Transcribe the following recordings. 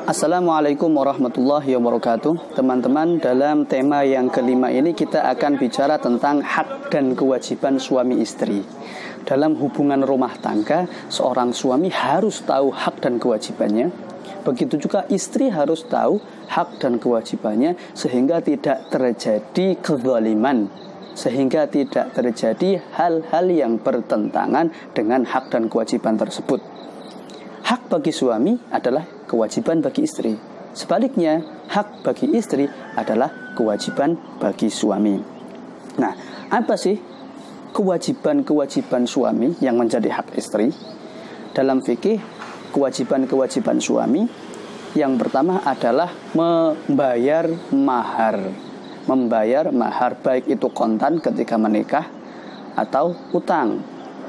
Assalamualaikum warahmatullahi wabarakatuh. Teman-teman, dalam tema yang kelima ini kita akan bicara tentang hak dan kewajiban suami istri. Dalam hubungan rumah tangga, seorang suami harus tahu hak dan kewajibannya. Begitu juga istri harus tahu hak dan kewajibannya, sehingga tidak terjadi kezaliman, sehingga tidak terjadi hal-hal yang bertentangan dengan hak dan kewajiban tersebut. Hak bagi suami adalah kewajiban bagi istri. Sebaliknya, hak bagi istri adalah kewajiban bagi suami. Nah, apa sih kewajiban-kewajiban suami yang menjadi hak istri? Dalam fikih, kewajiban-kewajiban suami yang pertama adalah membayar mahar. Membayar mahar baik itu kontan ketika menikah, atau utang,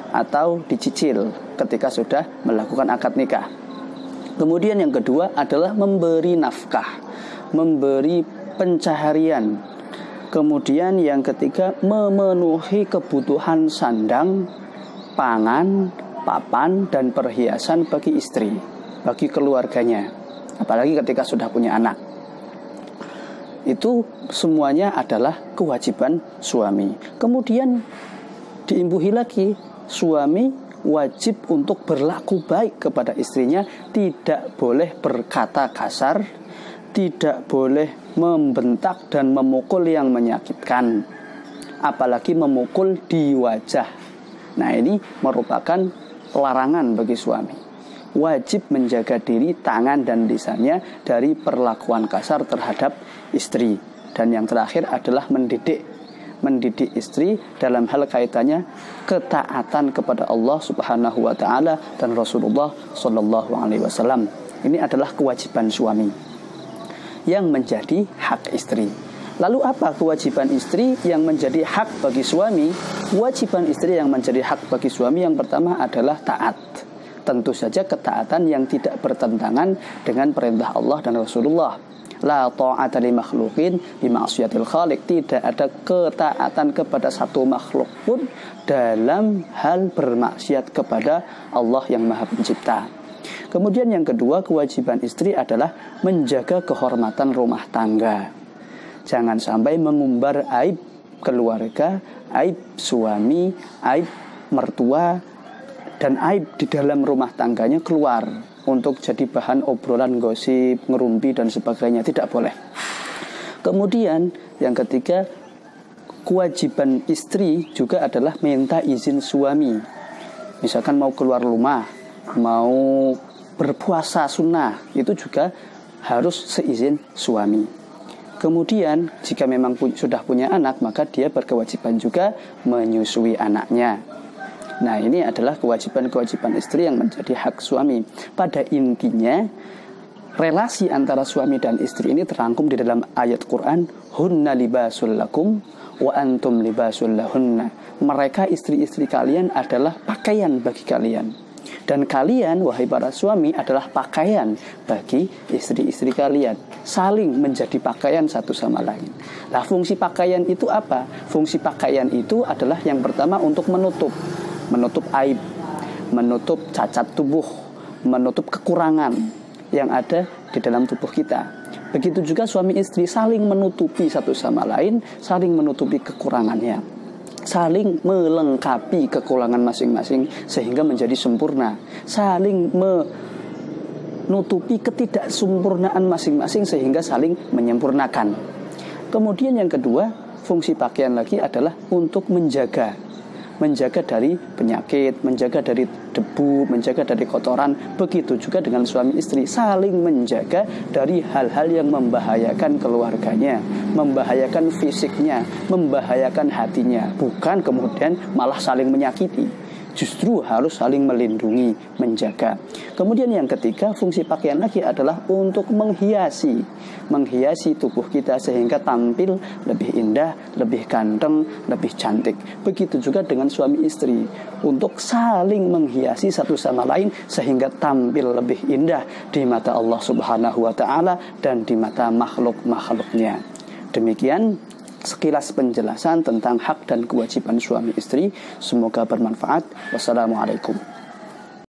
atau dicicil ketika sudah melakukan akad nikah. Kemudian yang kedua adalah memberi nafkah, memberi pencaharian. Kemudian yang ketiga, memenuhi kebutuhan sandang, pangan, papan, dan perhiasan bagi istri, bagi keluarganya, apalagi ketika sudah punya anak. Itu semuanya adalah kewajiban suami. Kemudian diimbuhi lagi, suami wajib untuk berlaku baik kepada istrinya, tidak boleh berkata kasar, tidak boleh membentak dan memukul yang menyakitkan, apalagi memukul di wajah. Nah, ini merupakan larangan bagi suami. Wajib menjaga diri, tangan dan lisannya dari perlakuan kasar terhadap istri. Dan yang terakhir adalah mendidik istri dalam hal kaitannya ketaatan kepada Allah Subhanahu wa taala dan Rasulullah sallallahu alaihi wasallam. Ini adalah kewajiban suami yang menjadi hak istri. Lalu apa kewajiban istri yang menjadi hak bagi suami? Kewajiban istri yang menjadi hak bagi suami yang pertama adalah taat. Tentu saja ketaatan yang tidak bertentangan dengan perintah Allah dan Rasulullah. La ta'ata li makhluqin bi ma'siyatil khaliq. Tidak ada ketaatan kepada satu makhluk pun dalam hal bermaksiat kepada Allah yang Maha Pencipta. Kemudian yang kedua, kewajiban istri adalah menjaga kehormatan rumah tangga. Jangan sampai mengumbar aib keluarga, aib suami, aib mertua, dan aib di dalam rumah tangganya keluar untuk jadi bahan obrolan, gosip, ngerumpi dan sebagainya. Tidak boleh. Kemudian yang ketiga, kewajiban istri juga adalah minta izin suami. Misalkan mau keluar rumah, mau berpuasa sunnah, itu juga harus seizin suami. Kemudian jika memang sudah punya anak, maka dia berkewajiban juga menyusui anaknya. Nah, ini adalah kewajiban-kewajiban istri yang menjadi hak suami. Pada intinya, relasi antara suami dan istri ini terangkum di dalam ayat Quran, hunna libasul lakum wa antum libasul lahunna. Mereka, istri-istri kalian, adalah pakaian bagi kalian, dan kalian, wahai para suami, adalah pakaian bagi istri-istri kalian. Saling menjadi pakaian satu sama lain. Nah, fungsi pakaian itu apa? Fungsi pakaian itu adalah yang pertama untuk menutup aib, menutup cacat tubuh, menutup kekurangan yang ada di dalam tubuh kita. Begitu juga suami istri saling menutupi satu sama lain, saling menutupi kekurangannya, saling melengkapi kekurangan masing-masing sehingga menjadi sempurna, saling menutupi ketidaksempurnaan masing-masing sehingga saling menyempurnakan. Kemudian yang kedua, fungsi pakaian lagi adalah untuk menjaga dari penyakit, menjaga dari debu, menjaga dari kotoran. Begitu juga dengan suami istri, saling menjaga dari hal-hal yang membahayakan keluarganya, membahayakan fisiknya, membahayakan hatinya. Bukan kemudian malah saling menyakiti. Justru harus saling melindungi, menjaga. Kemudian yang ketiga, fungsi pakaian lagi adalah untuk menghiasi tubuh kita sehingga tampil lebih indah, lebih ganteng, lebih cantik. Begitu juga dengan suami istri, untuk saling menghiasi satu sama lain sehingga tampil lebih indah di mata Allah Subhanahu wa taala dan di mata makhluk-makhluknya. Demikian sekilas penjelasan tentang hak dan kewajiban suami istri. Semoga bermanfaat. Wassalamualaikum.